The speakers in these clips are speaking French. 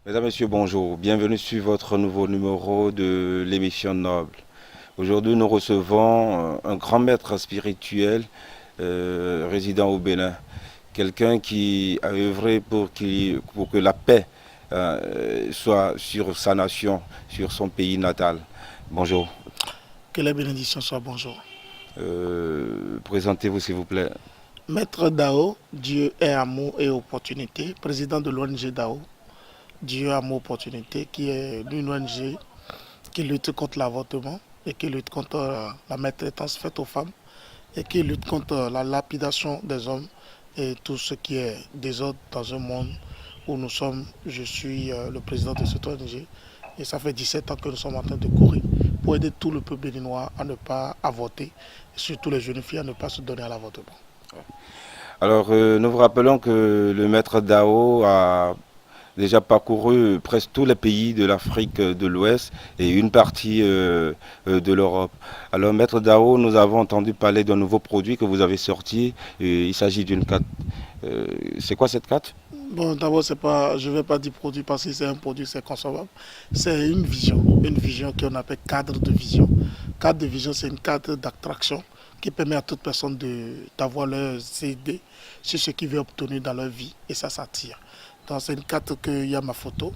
Mesdames, Messieurs, bonjour. Bienvenue sur votre nouveau numéro de l'émission Noble. Aujourd'hui, nous recevons un grand maître spirituel résident au Bénin. Quelqu'un qui a œuvré pour que la paix soit sur sa nation, sur son pays natal. Bonjour. Que les bénédictions soient bonjour. Présentez-vous, s'il vous plaît. Maître Dao, Dieu est amour et opportunité, président de l'ONG Dao, Dieu amour opportunité, qui est une ONG qui lutte contre l'avortement et qui lutte contre la maltraitance faite aux femmes et qui lutte contre la lapidation des hommes et tout ce qui est désordre dans un monde où nous sommes. Je suis le président de cette ONG et ça fait 17 ans que nous sommes en train de courir pour aider tout le peuple béninois à ne pas avorter et surtout les jeunes filles à ne pas se donner à l'avortement. Alors, nous vous rappelons que le maître Dao a déjà parcouru presque tous les pays de l'Afrique de l'Ouest et une partie de l'Europe. Alors, maître Dao, nous avons entendu parler d'un nouveau produit que vous avez sorti. Il s'agit d'une carte. C'est quoi cette carte? Bon, d'abord, c'est pas, je ne vais pas dire produit parce que c'est un produit, c'est consommable. C'est une vision qu'on appelle cadre de vision. Cadre de vision, c'est une cadre d'attraction qui permet à toute personne d'avoir leurs idées sur ce qu'ils veulent obtenir dans leur vie et ça s'attire. Donc, c'est une carte qu'il y a ma photo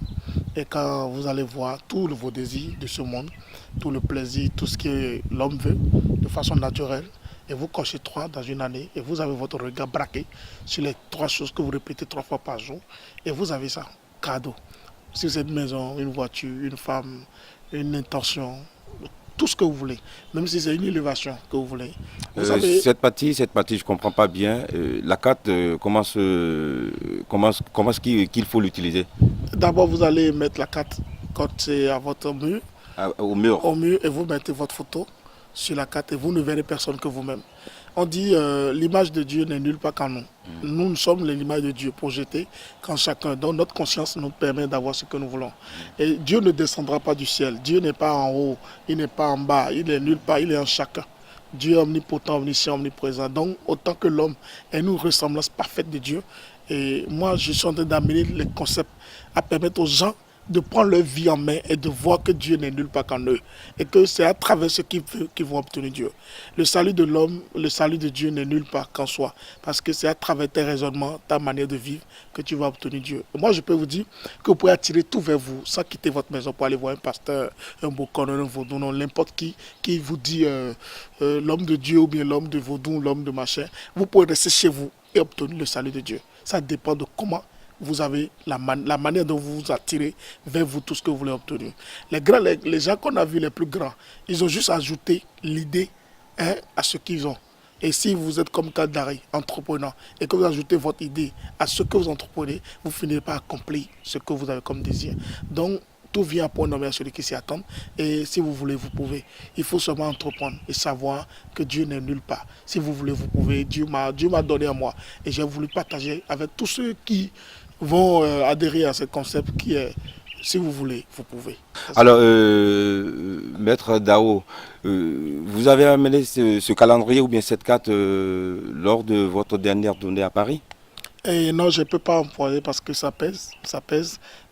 et quand vous allez voir tous vos désirs de ce monde, tout le plaisir, tout ce que l'homme veut de façon naturelle, et vous cochez 3 dans une année et vous avez votre regard braqué sur les 3 choses que vous répétez 3 fois par jour et vous avez ça, cadeau. Si c'est une maison, une voiture, une femme, une intention, tout ce que vous voulez, même si c'est une élévation que vous voulez. Vous savez, Cette partie, je ne comprends pas bien. La carte, comment est-ce qu'il faut l'utiliser? d'abord vous allez mettre la carte quand c'est à votre mur, Au mur. au mur et vous mettez votre photo sur la carte et vous ne verrez personne que vous-même. On dit l'image de Dieu n'est nulle part qu'en nous. Nous sommes l'image de Dieu projetée quand chacun. Donc notre conscience nous permet d'avoir ce que nous voulons. Et Dieu ne descendra pas du ciel. Dieu n'est pas en haut, il n'est pas en bas, il est nulle part, il est en chacun. Dieu est omnipotent, omniscient, omniprésent. Donc autant que l'homme est une ressemblance parfaite de Dieu. Et moi je suis en train d'amener les concepts à permettre aux gens de prendre leur vie en main et de voir que Dieu n'est nulle part qu'en eux. Et que c'est à travers ce qu'ils vont obtenir Dieu. Le salut de l'homme, le salut de Dieu n'est nulle part qu'en soi. Parce que c'est à travers tes raisonnements, ta manière de vivre que tu vas obtenir Dieu. Et moi, je peux vous dire que vous pouvez attirer tout vers vous sans quitter votre maison pour aller voir un pasteur, un bocon, un vaudou, non, n'importe qui vous dit l'homme de Dieu ou bien l'homme de vaudou, l'homme de machin. Vous pouvez rester chez vous et obtenir le salut de Dieu. Ça dépend de comment vous avez la manière dont vous vous attirez vers vous tout ce que vous voulez obtenir. Les gens qu'on a vus les plus grands, ils ont juste ajouté l'idée à ce qu'ils ont. Et si vous êtes comme Kadari, entrepreneur, et que vous ajoutez votre idée à ce que vous entreprenez, vous finirez par accomplir ce que vous avez comme désir. Donc, tout vient à point nommé à celui qui s'y attend. Et si vous voulez, vous pouvez. Il faut seulement entreprendre et savoir que Dieu n'est nulle part. Si vous voulez, vous pouvez. Dieu m'a donné à moi. Et j'ai voulu partager avec tous ceux qui vont adhérer à ce concept qui est, si vous voulez, vous pouvez. Alors, Maître Dao, vous avez amené ce calendrier ou bien cette carte lors de votre dernière tournée à Paris? Et non, je ne peux pas envoyer parce que ça pèse.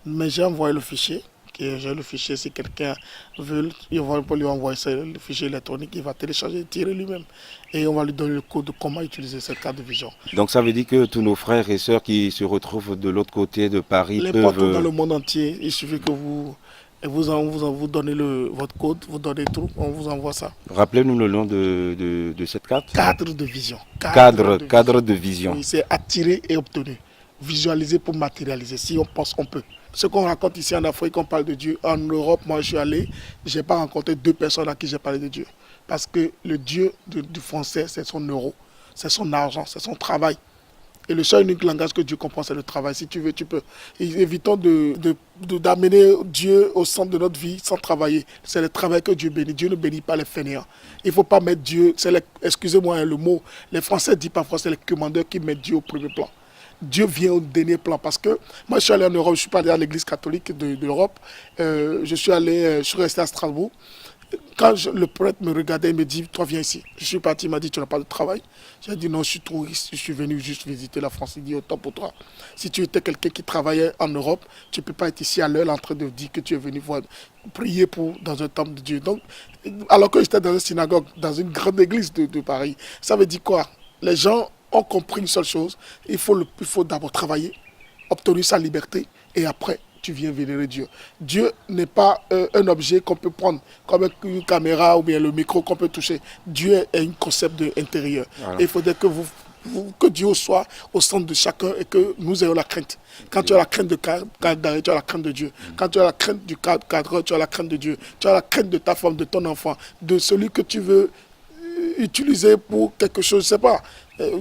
Mais j'ai envoyé le fichier. J'ai le fichier, si quelqu'un veut, on va lui envoyer le fichier électronique, il va télécharger et tirer lui-même. Et on va lui donner le code de comment utiliser cette carte de vision. Donc ça veut dire que tous nos frères et sœurs qui se retrouvent de l'autre côté de Paris Les peuvent... partout dans le monde entier, il suffit que vous donnez votre code, vous donnez tout, on vous envoie ça. Rappelez-nous le nom de cette carte. Cadre de vision. Cadre de vision. Oui, c'est attirer et obtenir. Visualiser pour matérialiser. Si on pense, on peut. Ce qu'on raconte ici en Afrique, on parle de Dieu. En Europe, moi, je suis allé, je n'ai pas rencontré 2 personnes à qui j'ai parlé de Dieu. Parce que le Dieu du français, c'est son euro, c'est son argent, c'est son travail. Et le seul unique langage que Dieu comprend, c'est le travail. Si tu veux, tu peux. Et évitons d'amener Dieu au centre de notre vie sans travailler. C'est le travail que Dieu bénit. Dieu ne bénit pas les fainéants. Il ne faut pas mettre Dieu, excusez-moi le mot, les Français disent parfois c'est les commandeurs qui mettent Dieu au premier plan. Dieu vient au dernier plan parce que moi je suis allé en Europe, je suis pas allé à l'église catholique de l'Europe, je suis resté à Strasbourg Quand le prêtre me regardait, il me dit, toi viens ici. Je suis parti, il m'a dit, tu n'as pas de travail. J'ai dit, non, je suis touriste, je suis venu juste visiter la France. Il dit, autant pour toi. Si tu étais quelqu'un qui travaillait en Europe, tu ne peux pas être ici à l'heure en train de dire que tu es venu voir, prier dans un temple de Dieu. Donc, alors que j'étais dans une synagogue, dans une grande église de Paris, ça veut dire quoi? Les gens ont compris une seule chose, il faut d'abord travailler, obtenir sa liberté, et après, tu viens vénérer Dieu. Dieu n'est pas un objet qu'on peut prendre comme une caméra ou bien le micro qu'on peut toucher. Dieu est un concept de intérieur. Voilà. Et il faudrait que Dieu soit au centre de chacun et que nous ayons la crainte. Quand tu as la crainte de cadre, tu as la crainte de Dieu. Quand tu as la crainte du cadre, tu as la crainte de Dieu. Tu as la crainte de ta femme, de ton enfant, de celui que tu veux utiliser pour quelque chose, je ne sais pas.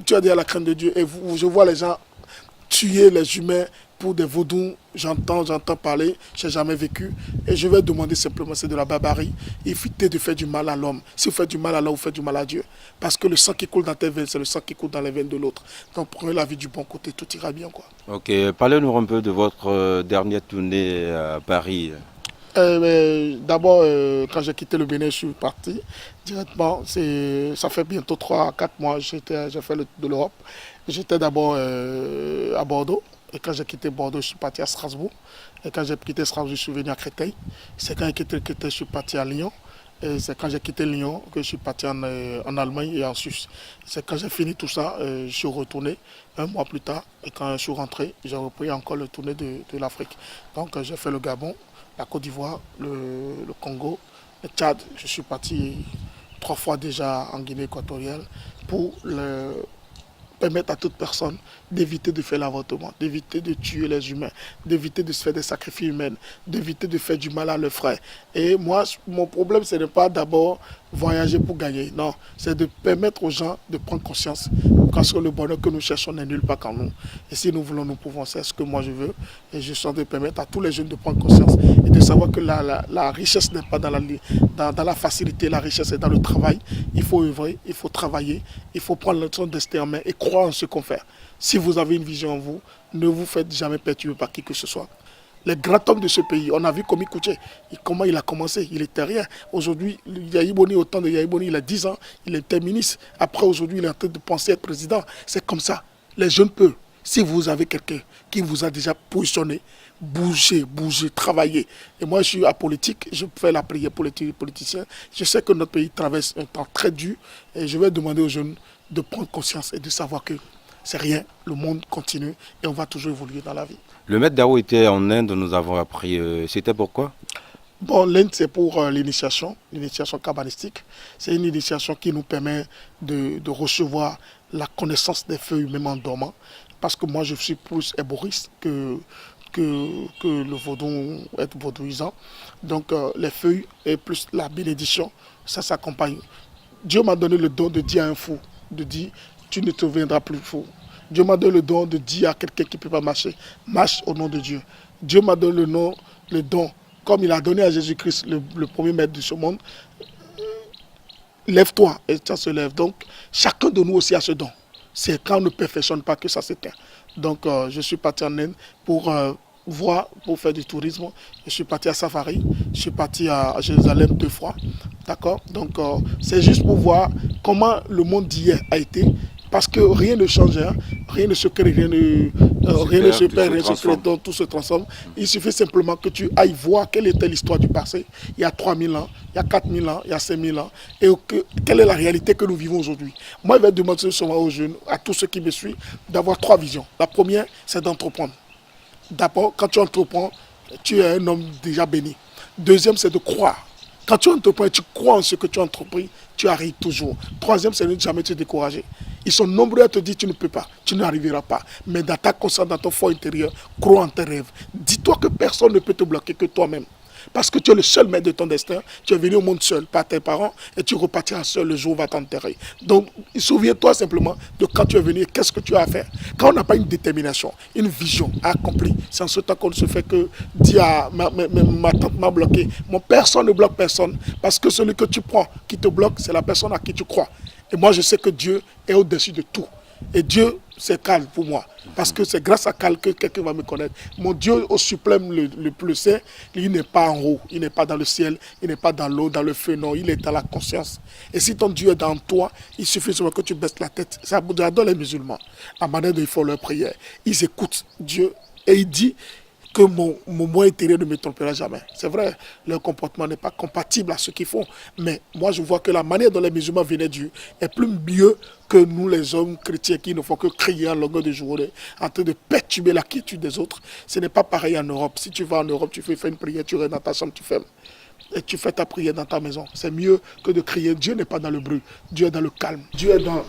Tu as dit à la crainte de Dieu. Et je vois les gens tuer les humains pour des vaudous. J'entends parler, je n'ai jamais vécu. Et je vais demander simplement, c'est de la barbarie. Évitez de faire du mal à l'homme. Si vous faites du mal à l'homme, vous faites du mal à Dieu. Parce que le sang qui coule dans tes veines, c'est le sang qui coule dans les veines de l'autre. Donc prenez la vie du bon côté, tout ira bien, quoi. Ok, parlez-nous un peu de votre dernière tournée à Paris. D'abord, quand j'ai quitté le Bénin, je suis parti directement. Ça fait bientôt 3 à 4 mois que j'ai fait le tour de l'Europe. J'étais d'abord à Bordeaux. Et quand j'ai quitté Bordeaux, je suis parti à Strasbourg. Et quand j'ai quitté Strasbourg, je suis venu à Créteil. C'est quand j'ai quitté Créteil, je suis parti à Lyon. Et c'est quand j'ai quitté Lyon que je suis parti en Allemagne et en Suisse. C'est quand j'ai fini tout ça, je suis retourné un mois plus tard. Et quand je suis rentré, j'ai repris encore le tournée de l'Afrique. Donc j'ai fait le Gabon, la Côte d'Ivoire, le Congo, le Tchad. Je suis parti 3 fois déjà en Guinée équatoriale pour permettre à toute personne d'éviter de faire l'avortement, d'éviter de tuer les humains, d'éviter de se faire des sacrifices humains, d'éviter de faire du mal à leurs frères. Et moi, mon problème, ce n'est pas d'abord voyager pour gagner. Non, c'est de permettre aux gens de prendre conscience parce que le bonheur que nous cherchons n'est nulle part qu'en nous. Et si nous voulons, nous pouvons. C'est ce que moi je veux. Et je sens de permettre à tous les jeunes de prendre conscience et de savoir que la richesse n'est pas dans la facilité, la richesse est dans le travail. Il faut œuvrer, il faut travailler, il faut prendre son destin en main et croire en ce qu'on fait. Si vous avez une vision en vous, ne vous faites jamais perturber par qui que ce soit. Les grands hommes de ce pays, on a vu Komi Kouché, comment il a commencé, il était rien. Aujourd'hui, Yahi Boni, au temps de Yahi Boni, il a 10 ans, il était ministre. Après, aujourd'hui, il est en train de penser être président. C'est comme ça. Les jeunes peuvent. Si vous avez quelqu'un qui vous a déjà positionné, bougez, travaillez. Et moi, je suis apolitique, je fais la prière pour les politiciens. Je sais que notre pays traverse un temps très dur et je vais demander aux jeunes de prendre conscience et de savoir que c'est rien, le monde continue et on va toujours évoluer dans la vie. Le maître Dao était en Inde, nous avons appris. C'était pourquoi? Bon, l'Inde, c'est pour l'initiation kabbalistique. C'est une initiation qui nous permet de recevoir la connaissance des feuilles même en dormant. Parce que moi, je suis plus héboriste que le vaudou, être vaudouisant. Donc, les feuilles et plus la bénédiction, ça s'accompagne. Dieu m'a donné le don de dire à un fou, de dire, tu ne te viendras plus fou. Dieu m'a donné le don de dire à quelqu'un qui ne peut pas marcher, marche au nom de Dieu. Dieu m'a donné le don, comme il a donné à Jésus-Christ, le premier maître de ce monde, lève-toi et ça se lève. Donc, chacun de nous aussi a ce don. C'est quand on ne perfectionne pas que ça s'éteint. Donc, je suis parti en Inde pour voir, pour faire du tourisme. Je suis parti à Safari, je suis parti à Jérusalem 2 fois. D'accord? Donc, c'est juste pour voir comment le monde d'hier a été. Parce que rien ne change, hein. Rien ne se crée, rien ne se perd, rien ne se crée, donc tout se transforme. Il suffit simplement que tu ailles voir quelle était l'histoire du passé, il y a 3000 ans, il y a 4000 ans, il y a 5000 ans, et quelle est la réalité que nous vivons aujourd'hui. Moi, je vais demander souvent aux jeunes, à tous ceux qui me suivent, d'avoir 3 visions. La première, c'est d'entreprendre. D'abord, quand tu entreprends, tu es un homme déjà béni. Deuxième, c'est de croire. Quand tu entreprends, tu crois en ce que tu as entrepris, tu arrives toujours. Troisième, c'est de ne jamais te décourager. Ils sont nombreux à te dire tu ne peux pas, tu n'arriveras pas. Mais dans ta conscience, dans ton fort intérieur, crois en tes rêves. Dis-toi que personne ne peut te bloquer que toi-même. Parce que tu es le seul maître de ton destin. Tu es venu au monde seul, par tes parents, et tu repartiras seul le jour où on va t'enterrer. Donc, souviens-toi simplement de quand tu es venu et qu'est-ce que tu as à faire. Quand on n'a pas une détermination, une vision à accomplir, c'est en ce temps qu'on ne se fait que dire à ma tante m'a bloqué. Mon personne ne bloque personne. Parce que celui que tu prends qui te bloque, c'est la personne à qui tu crois. Et moi, je sais que Dieu est au-dessus de tout. Et Dieu c'est Cal pour moi. Parce que c'est grâce à Cal que quelqu'un va me connaître. Mon Dieu au suprême le plus saint, il n'est pas en haut, il n'est pas dans le ciel, il n'est pas dans l'eau, dans le feu, non, il est dans la conscience. Et si ton Dieu est dans toi, il suffit seulement que tu baisses la tête. Ça dans les musulmans, la manière dont ils font leur prière. Ils écoutent Dieu et il dit que mon moi intérieur ne me trompera jamais. C'est vrai, leur comportement n'est pas compatible à ce qu'ils font. Mais moi, je vois que la manière dont les musulmans venaient Dieu est plus mieux que nous, les hommes chrétiens, qui ne font que crier en longueur de journée, en train de perturber la quiétude des autres. Ce n'est pas pareil en Europe. Si tu vas en Europe, tu fais une prière, tu restes dans ta chambre, tu fermes. Et tu fais ta prière dans ta maison. C'est mieux que de crier. Dieu n'est pas dans le bruit. Dieu est dans le calme. Dieu est dans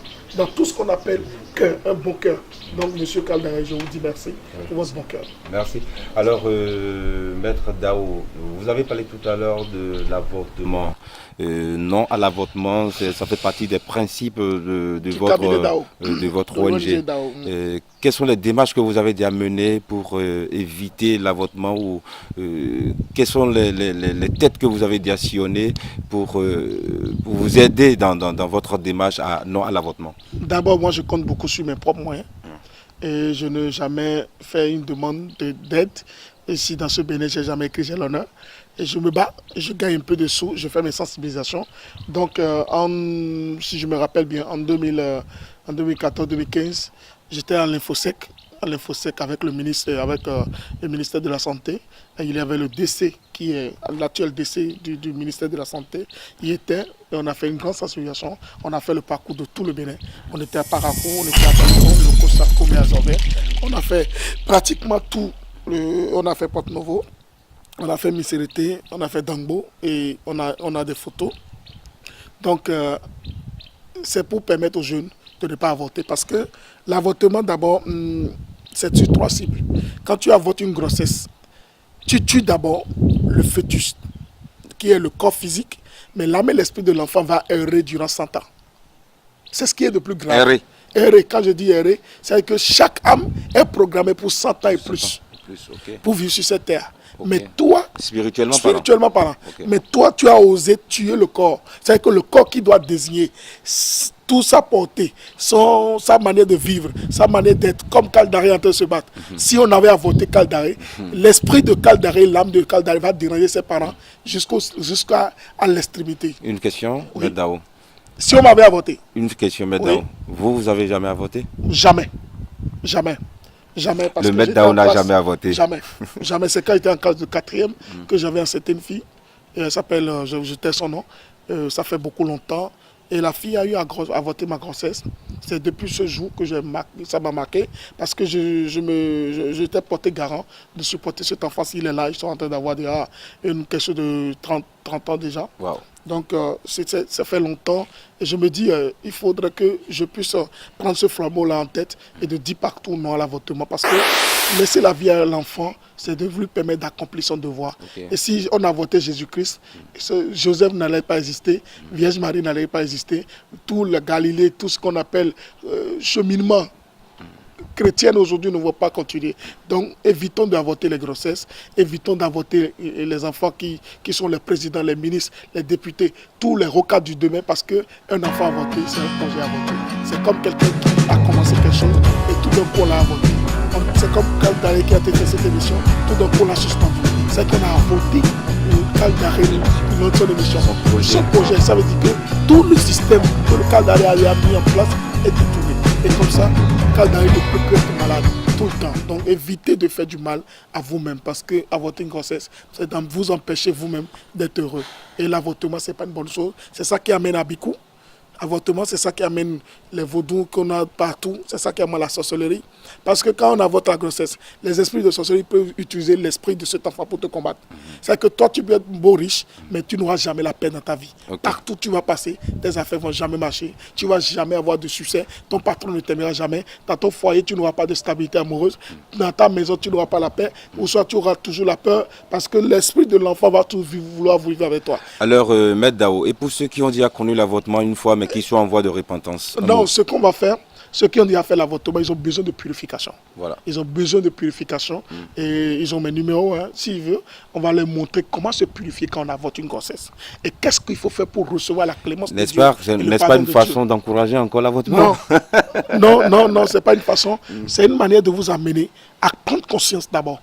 tout ce qu'on appelle cœur, un bon cœur. Donc, Monsieur Kaldare, je vous dis merci pour votre bon cœur. Merci. Alors, Maître Dao, vous avez parlé tout à l'heure de l'avortement. Non à l'avortement, ça fait partie des principes de votre ONG. Quelles sont les démarches que vous avez déjà menées pour éviter l'avortement ou quelles sont les têtes que vous avez déjà sillonnées pour vous aider dans votre démarche non à l'avortement? D'abord, moi je compte beaucoup sur mes propres moyens et je n'ai jamais fait une demande d'aide. Et si dans ce bénin, je n'ai jamais écrit, j'ai l'honneur. Et je me bats, je gagne un peu de sous, je fais mes sensibilisations. Donc, si je me rappelle bien, en 2014-2015, j'étais à l'Infosec avec le ministère de la Santé. Et il y avait le DC, qui est l'actuel DC du ministère de la Santé. Il était, et on a fait une grande sensibilisation. On a fait le parcours de tout le Bénin. On était à Parakou, on était à Bamako, le Kosako, à Zorbé. On a fait pratiquement tout. On a fait Porte-Novo. On a fait Misérité, on a fait Dangbo et on a des photos. Donc, c'est pour permettre aux jeunes de ne pas avorter. Parce que l'avortement, d'abord, c'est sur 3 cibles. Quand tu avortes une grossesse, tu tues d'abord le fœtus, qui est le corps physique, mais l'âme et l'esprit de l'enfant va errer durant 100 ans. C'est ce qui est de plus grave. Errer, quand je dis errer, c'est que chaque âme est programmée pour 100 ans et plus. Pour vivre sur cette terre. Okay. Mais toi, spirituellement parlant, okay. Mais toi, tu as osé tuer le corps. C'est-à-dire que le corps qui doit désigner toute sa portée, sa manière de vivre, sa manière d'être, comme Kaldare est en train de se battre. Si on avait avorté Kaldare, l'esprit de Kaldare, l'âme de Kaldare va déranger ses parents jusqu'à l'extrémité. Une question, oui. Dao. Si on m'avait avorté. Une question, Maître Dao. Vous avez jamais avorté? Jamais. Jamais. Jamais. Parce le Maître Dao n'a jamais avorté. Jamais. Jamais. C'est quand j'étais en classe de 4e que j'avais une certaine fille. Et elle s'appelle, je tais son nom. Ça fait beaucoup longtemps. Et la fille a eu à avorter ma grossesse. C'est depuis ce jour que ça m'a marqué. Parce que j'étais porté garant de supporter cet enfant. S'il est là, ils sont en train d'avoir déjà quelque chose de 30 ans déjà. Wow. Donc, ça fait longtemps. Et je me dis, il faudrait que je puisse prendre ce flambeau-là en tête et de dire partout non à l'avortement. Parce que laisser la vie à l'enfant, c'est de lui permettre d'accomplir son devoir. Okay. Et si on a voté Jésus-Christ, Joseph n'allait pas exister, Vierge Marie n'allait pas exister, tout le Galilée, tout ce qu'on appelle cheminement chrétienne aujourd'hui ne va pas continuer. Donc évitons d'avorter les grossesses, évitons d'avorter les enfants qui sont les présidents, les ministres, les députés, tous les rocades du demain, parce qu'un enfant avorté, c'est un projet avorté. C'est comme quelqu'un qui a commencé quelque chose et tout d'un coup on l'a avorté. C'est comme Kaldare qui a fait cette émission, tout d'un coup on l'a suspendu. C'est qu'on a avorté Kaldare, notre émission. Son projet, ça veut dire que tout le système que le Kaldare a mis en place est détourné. Et comme ça, Kaldare ne peut plus être malade tout le temps. Donc évitez de faire du mal à vous-même parce que avorter une grossesse, c'est de vous empêcher vous-même d'être heureux. Et l'avortement, ce n'est pas une bonne chose. C'est ça qui amène à Bikou. Avortement, c'est ça qui amène les vaudous qu'on a partout. C'est ça qui amène la sorcellerie. Parce que quand on avorte la grossesse, les esprits de sorcellerie peuvent utiliser l'esprit de cet enfant pour te combattre. C'est que toi, tu peux être beau riche, mais tu n'auras jamais la paix dans ta vie. Okay. Partout où tu vas passer, tes affaires ne vont jamais marcher. Tu ne vas jamais avoir de succès. Ton patron ne t'aimera jamais. Dans ton foyer, tu n'auras pas de stabilité amoureuse. Dans ta maison, tu n'auras pas la paix. Ou soit tu auras toujours la peur parce que l'esprit de l'enfant va toujours vouloir vivre avec toi. Alors, Maître Dao, et pour ceux qui ont déjà connu l'avortement une fois, mais qui sont en voie de repentance? Non, ce qu'on va faire, Ceux qui ont déjà fait l'avortement, ils ont besoin de purification. Voilà. Ils ont besoin de purification et ils ont mes numéros. Hein. S'ils veulent, on va leur montrer comment se purifier quand on avorte une grossesse. Et qu'est-ce qu'il faut faire pour recevoir la clémence de Dieu. N'est-ce pas une façon d'encourager encore l'avortement? Non, c'est pas une façon. C'est une manière de vous amener à prendre conscience d'abord.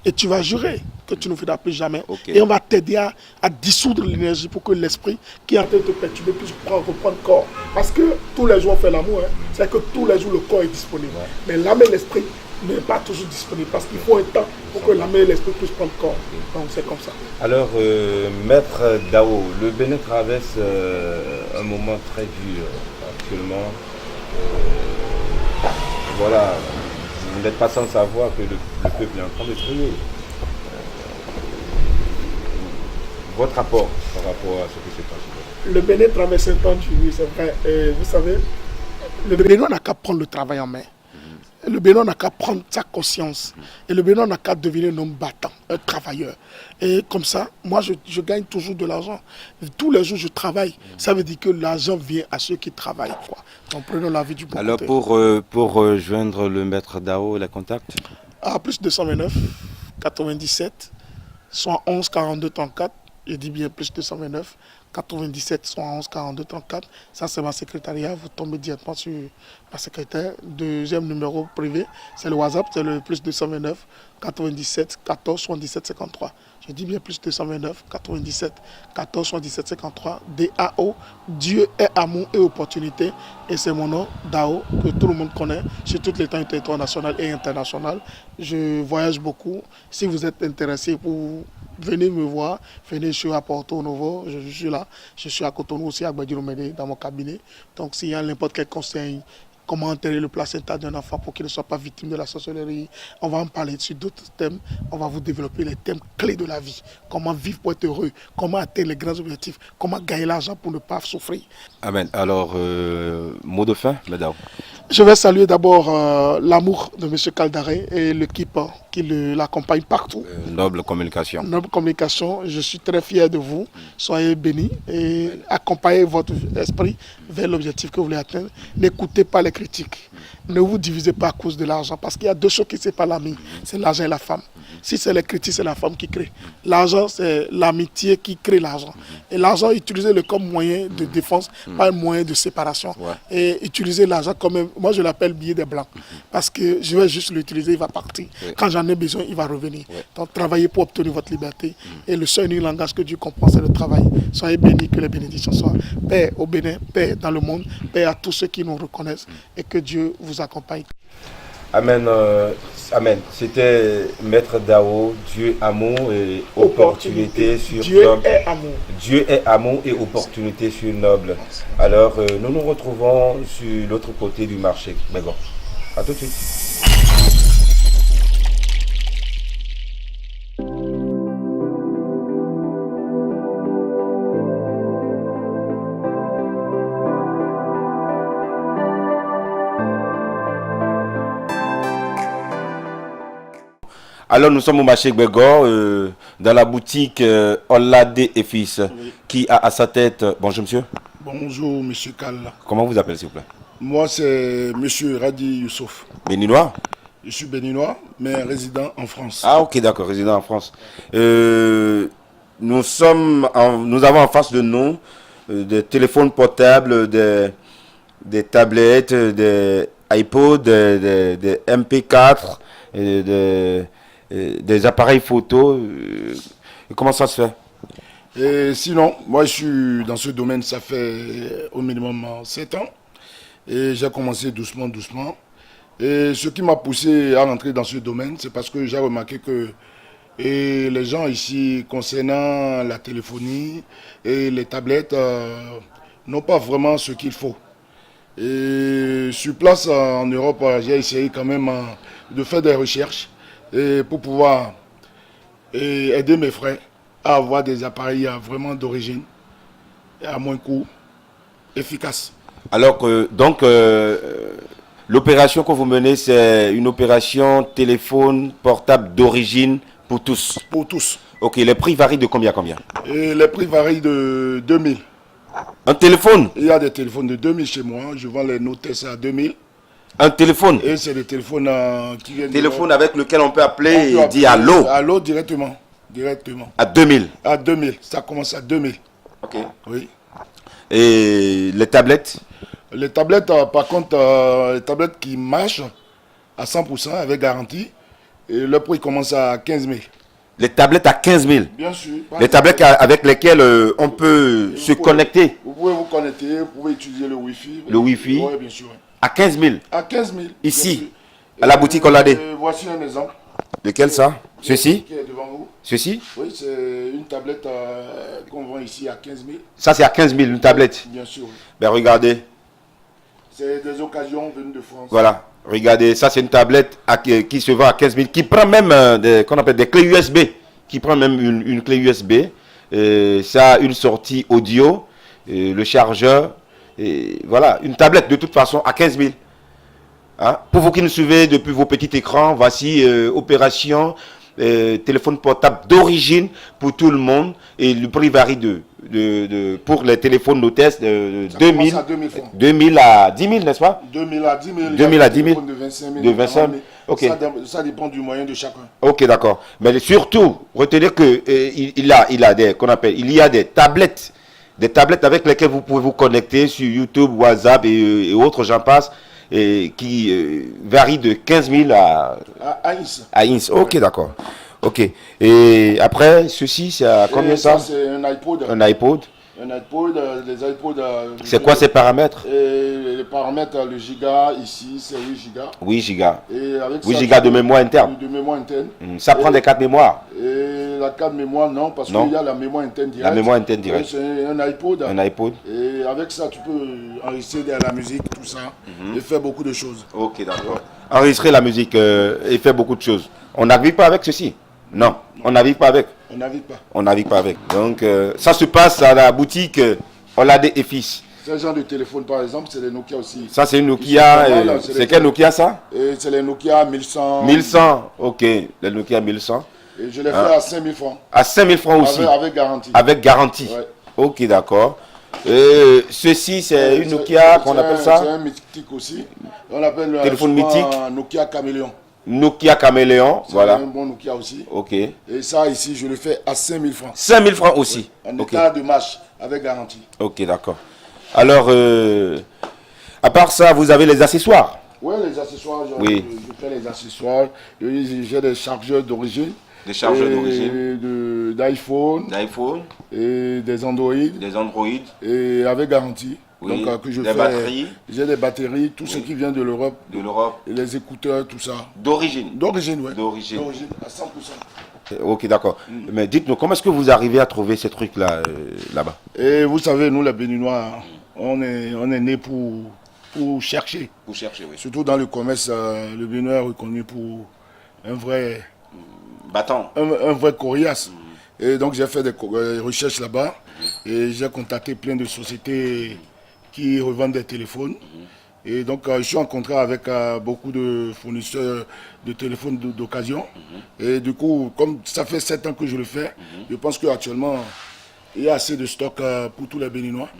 Et tu vas jurer que tu ne feras plus jamais. Okay. Et on va t'aider à dissoudre l'énergie pour que l'esprit qui est en train de te perturber puisse reprendre corps. Parce que tous les jours on fait l'amour. Hein. C'est que tous les jours le corps est disponible. Ouais. Mais l'âme et l'esprit n'est pas toujours disponible parce qu'il faut un temps pour que l'âme et l'esprit puissent prendre corps. Donc c'est comme ça. Alors, Maître Dao, le Bénin traverse un moment très dur actuellement. Voilà, vous n'êtes pas sans savoir que le peuple est en train de crier. Votre rapport par rapport à ce qui se passe? Le Bénin traverse un temps dur, c'est vrai. Et vous savez, le Bénin n'a qu'à prendre le travail en main. Le Bénin n'a qu'à prendre sa conscience. Et le Bénin n'a qu'à devenir un homme battant, un travailleur. Et comme ça, moi, je gagne toujours de l'argent. Tous les jours, je travaille. Ça veut dire que l'argent vient à ceux qui travaillent. Quoi. Donc, prenons la vie du bon Alors, côté. pour joindre le Maître Dao, la contact? Plus 229, 97, 111, 42, 34. Je dis bien plus 229, 97, 111, 42, 34. Ça, c'est ma secrétariat. Vous tombez directement sur ma secrétaire. Deuxième numéro privé, c'est le WhatsApp. C'est le plus 229, 97, 14, 77, 53. Je dis bien plus 229, 97, 14, 77, 53. DAO, Dieu est amour et opportunité. Et c'est mon nom, Dao, que tout le monde connaît sur tout le territoire national et international. Je voyage beaucoup. Si vous êtes intéressé pour venez me voir, venez, je suis à Porto Novo, je suis là, je suis à Cotonou aussi, à Gbadjiromede, dans mon cabinet. Donc s'il y a n'importe quel conseil, comment enterrer le placenta d'un enfant pour qu'il ne soit pas victime de la sorcellerie, on va en parler sur d'autres thèmes, on va vous développer les thèmes clés de la vie, comment vivre pour être heureux, comment atteindre les grands objectifs, comment gagner l'argent pour ne pas souffrir. Amen. Alors, mot de fin, madame? Je vais saluer d'abord l'amour de M. Caldaré et l'équipe qui l'accompagne partout. Noble Communication. Noble Communication, je suis très fier de vous. Soyez bénis et accompagnez votre esprit vers l'objectif que vous voulez atteindre. N'écoutez pas les critiques. Ne vous divisez pas à cause de l'argent parce qu'il y a deux choses qui ne séparent l'ami, c'est l'argent et la femme. Si c'est les critiques, c'est la femme qui crée. L'argent, c'est l'amitié qui crée l'argent. Et l'argent, utilisez-le comme moyen de défense, pas un moyen de séparation. Ouais. Et utilisez l'argent comme, moi je l'appelle billet des blancs. Parce que je vais juste l'utiliser, il va partir. Ouais. Quand j'en ai besoin, il va revenir. Ouais. Donc travaillez pour obtenir votre liberté. Et le seul unique langage que Dieu comprend, c'est le travail. Soyez bénis, que les bénédictions soient. Paix au Bénin, paix dans le monde, paix à tous ceux qui nous reconnaissent et que Dieu vous accompagne. Amen. Amen. C'était Maître Dao, Dieu, amour et opportunité sur Dieu Noble. Est amour. Dieu est amour et opportunité sur Noble. Alors, nous nous retrouvons sur l'autre côté du marché. Mais bon, à tout de suite. Alors nous sommes au marché Gbegor, dans la boutique Olade et Fils, qui a à sa tête... Bonjour monsieur. Bonjour monsieur Kal. Comment vous appelez s'il vous plaît? Moi c'est monsieur Radi Youssouf. Béninois? Je suis béninois, mais résident en France. Ah ok, d'accord, résident en France. Nous avons en face de nous des téléphones portables, des tablettes, des iPods, des MP4, des appareils photo. Comment ça se fait? Et sinon, moi je suis dans ce domaine, ça fait au minimum 7 ans. Et j'ai commencé doucement. Et ce qui m'a poussé à rentrer dans ce domaine, c'est parce que j'ai remarqué que les gens ici, concernant la téléphonie et les tablettes, n'ont pas vraiment ce qu'il faut. Et sur place en Europe, j'ai essayé quand même de faire des recherches et pour pouvoir aider mes frères à avoir des appareils vraiment d'origine et à moins coût, efficaces. Alors donc l'opération que vous menez, c'est une opération téléphone portable d'origine pour tous? Pour tous. Ok, les prix varient de combien à combien? Et les prix varient de 2000. Un téléphone? Il y a des téléphones de 2000 chez moi, je vends les Notes à 2000. Un téléphone. Et c'est le téléphone qui vient Téléphone avec lequel on peut appeler et dire appeler allô. Allô directement. À 2000. À 2000. Ça commence à 2000. Ok. Oui. Et les tablettes? Les tablettes, par contre, les tablettes qui marchent à 100% avec garantie, et le prix commence à 15 000. Les tablettes à 15 000. Bien sûr. Les tablettes avec lesquelles on peut se connecter. Vous pouvez vous connecter, vous pouvez utiliser le Wi-Fi. Le Wi-Fi. Oui, bien sûr. À 15 000. À 15 000. Ici, à la boutique Oladé. Voici un exemple. Lequel ça? Ceci? Qui est devant vous. Ceci? Oui, c'est une tablette qu'on vend ici à 15 000. Ça, c'est à 15 000, une tablette. Bien sûr. Oui. Ben, regardez. C'est des occasions venues de France. Voilà. Regardez, ça, c'est une tablette qui se vend à 15 000, qui prend même qu'on appelle des clés USB. Qui prend même une clé USB. Ça a une sortie audio, le chargeur. Et voilà, une tablette de toute façon à 15 000. Hein? Pour vous qui nous suivez depuis vos petits écrans, voici opération téléphone portable d'origine pour tout le monde. Et le prix varie pour les téléphones Notes de 2000 à 2000 francs. 2000 à 10 000, n'est-ce pas? 2000 à 10 000. 2000 à 10 000. De 25 000. De 25 000. Ok. Ça dépend du moyen de chacun. Ok, d'accord. Mais surtout, retenez que il y a des tablettes. Des tablettes avec lesquelles vous pouvez vous connecter sur YouTube, WhatsApp et autres, j'en passe, et qui varient de 15 000 à Inch. Ok, d'accord. Ok. Et après, ceci, c'est à combien ça? C'est un iPod. Un iPod. Un iPod, les iPods. C'est quoi ces paramètres? Les paramètres, le giga, ici, c'est 8 gigas. 8 gigas. Et avec 8 ça, gigas de mémoire interne. De mémoire interne. Ça prend des cartes mémoire. Et la carte mémoire, non, parce qu'il y a la mémoire interne directe. La mémoire interne directe. C'est un iPod. Un iPod. Et avec ça, tu peux enregistrer de la musique, tout ça, et faire beaucoup de choses. Ok, d'accord. Enregistrer la musique et faire beaucoup de choses. On n'arrive pas avec ceci? Non, on n'arrive pas avec. On n'arrive pas. On n'arrive pas avec. Donc, ça se passe à la boutique Oladé et Fils. Ce genre de téléphone, par exemple, c'est les Nokia aussi. Ça, c'est une Nokia. C'est quel Nokia, ça? C'est les Nokia 1100. 1100, ok. Les Nokia 1100. Et je les fais à 5 000 francs. À 5 000 francs aussi? Avec garantie. Avec garantie. Ouais. Ok, d'accord. Ceci, c'est une Nokia qu'on appelle ça? C'est un mythique aussi. On appelle téléphone mythique. Nokia Caméléon. Nokia Caméléon, voilà. C'est un bon Nokia aussi. Ok. Et ça, ici, je le fais à 5 000 francs. 5 000 francs aussi? En ok. état de marche, avec garantie. Ok, d'accord. Alors, à part ça, vous avez les accessoires? Oui, les accessoires, oui. Je fais les accessoires. J'ai des chargeurs d'origine. Des chargeurs d'origine? d'iPhone. d'iPhone. Et des Android. Des Android. Et avec garantie. Oui. Donc, que je des fais, batteries. J'ai des batteries, tout ce qui vient de l'Europe. De l'Europe. Et les écouteurs, tout ça. D'origine? D'origine, oui. D'origine. D'origine, à 100%. Ok, d'accord. Mais dites-nous, comment est-ce que vous arrivez à trouver ces trucs-là, là-bas? Et vous savez, nous, les Béninois, on est nés pour chercher. Pour chercher, oui. Surtout dans le commerce, le Bénin est reconnu pour un vrai... Battant. Un vrai coriace. Et donc, j'ai fait des recherches là-bas. Et j'ai contacté plein de sociétés qui revendent des téléphones. Et donc, je suis en contrat avec beaucoup de fournisseurs de téléphones d'occasion. Et du coup, comme ça fait 7 ans que je le fais, je pense qu'actuellement, il y a assez de stock pour tous les Béninois.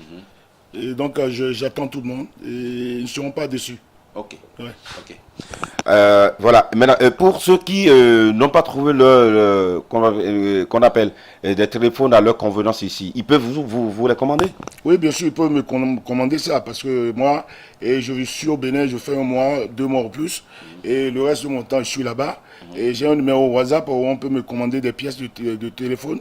Et donc, j'attends tout le monde et ils ne seront pas déçus. Ok. Ouais. Ok. Voilà. Maintenant, pour ceux qui n'ont pas trouvé qu'on appelle des téléphones à leur convenance ici, ils peuvent vous les commander? Oui, bien sûr, ils peuvent me commander ça parce que moi, je suis au Bénin, je fais 1 mois, 2 mois ou plus. Et le reste de mon temps, je suis là-bas. Et j'ai un numéro WhatsApp où on peut me commander des pièces de téléphone.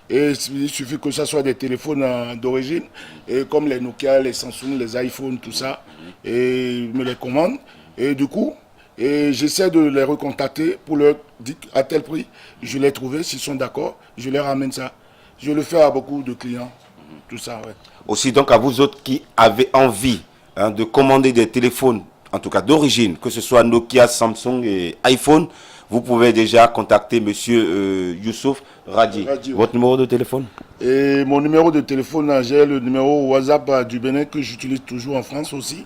Et il suffit que ce soit des téléphones d'origine, et comme les Nokia, les Samsung, les iPhones, tout ça, et ils me les commandent. Et du coup, j'essaie de les recontacter pour leur dire à tel prix, je l'ai trouvé, s'ils sont d'accord, je leur ramène ça. Je le fais à beaucoup de clients, tout ça, ouais. Aussi, donc, à vous autres qui avez envie de commander des téléphones, en tout cas d'origine, que ce soit Nokia, Samsung et iPhone, vous pouvez déjà contacter monsieur Youssouf Radi. Votre numéro de téléphone? Et mon numéro de téléphone, j'ai le numéro WhatsApp du Bénin que j'utilise toujours en France aussi.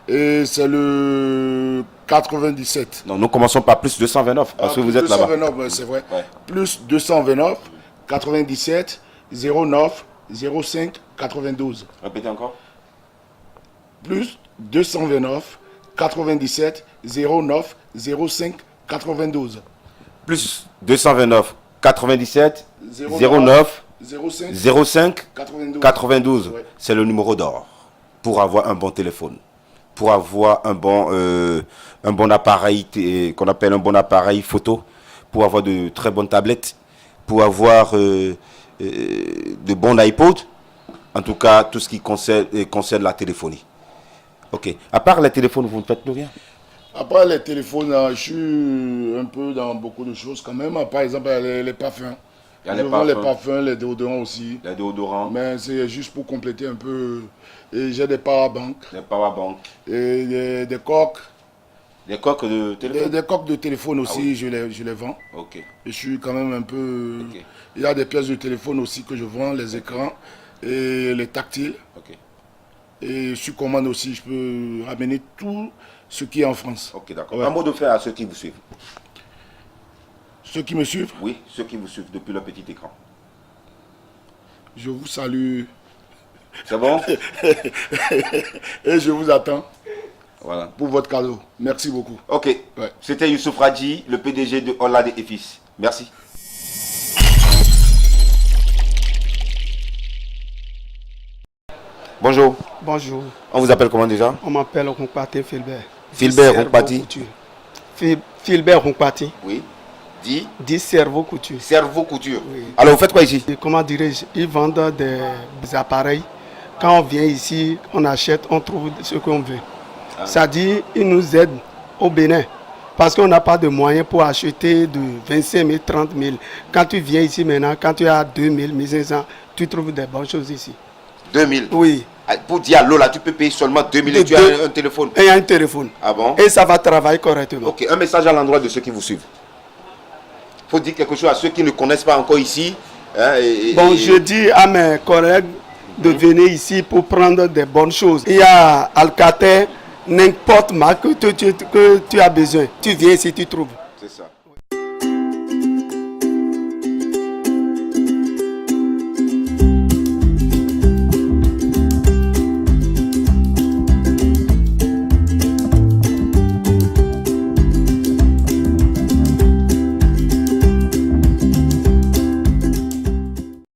Et c'est le 97. Non, nous commençons par plus 229 parce que vous êtes là-bas. 229, c'est vrai. Ouais. Plus 229, 97, 09, 05, 92. Répétez encore. Plus 229, 97 09 05 92. Plus 229 97 09 05 92. Ouais. C'est le numéro d'or pour avoir un bon téléphone, pour avoir un bon appareil qu'on appelle un bon appareil photo, pour avoir de très bonnes tablettes, pour avoir de bons iPods, en tout cas tout ce qui concerne la téléphonie. Ok. À part les téléphones, vous ne faites plus rien? Après les téléphones, je suis un peu dans beaucoup de choses quand même. Par exemple, les parfums. Il y a Je les vends les parfums. parfums, les déodorants aussi. Les déodorants, Mais c'est juste pour compléter un peu. Et j'ai des powerbanks les powerbanks, et des coques. les coques de téléphone. Des coques de téléphone aussi, oui. je les vends. Ok. Et je suis quand même un peu... Ok. Il y a des pièces de téléphone aussi que je vends, les écrans et les tactiles. Ok. Et sur commande aussi, je peux ramener tout ce qui est en France. Ok, d'accord. Ouais. Un mot de fer à ceux qui vous suivent. Ceux qui me suivent, Oui, ceux qui vous suivent depuis le petit écran. je vous salue C'est bon? et je vous attends Voilà. pour votre cadeau. Merci beaucoup. Ok. Ouais. C'était Youssouf Radji, le PDG de Olade et Fils. Merci. Bonjour. Bonjour, On vous appelle comment déjà? on m'appelle Ronkpati Filbert. Filbert Cerveau Ronkpati. Couture. Filbert Ronkpati, Oui. Dit dit Cerveau Couture. Cerveau Couture. Oui. Alors vous faites quoi ici? Et comment dirais-je, ils vendent des appareils. Quand on vient ici, on achète, on trouve ce qu'on veut. Ça dit, ils nous aident au Bénin. Parce qu'on n'a pas de moyens pour acheter de 25 000, 30 000. Quand tu viens ici maintenant, quand tu as 2 000, 1 500, tu trouves des bonnes choses ici. 2000. Oui. Pour dire allô là, tu peux payer seulement 2000 et tu as un téléphone. Et il y a un téléphone. Ah bon? Et ça va travailler correctement. Ok, un message à l'endroit de ceux qui vous suivent. Il faut dire quelque chose à ceux qui ne connaissent pas encore ici. Hein, Bon, je dis à mes collègues de venir ici pour prendre des bonnes choses. Il y a Alcatel, n'importe marque que tu as besoin. Tu viens ici, tu trouves. C'est ça.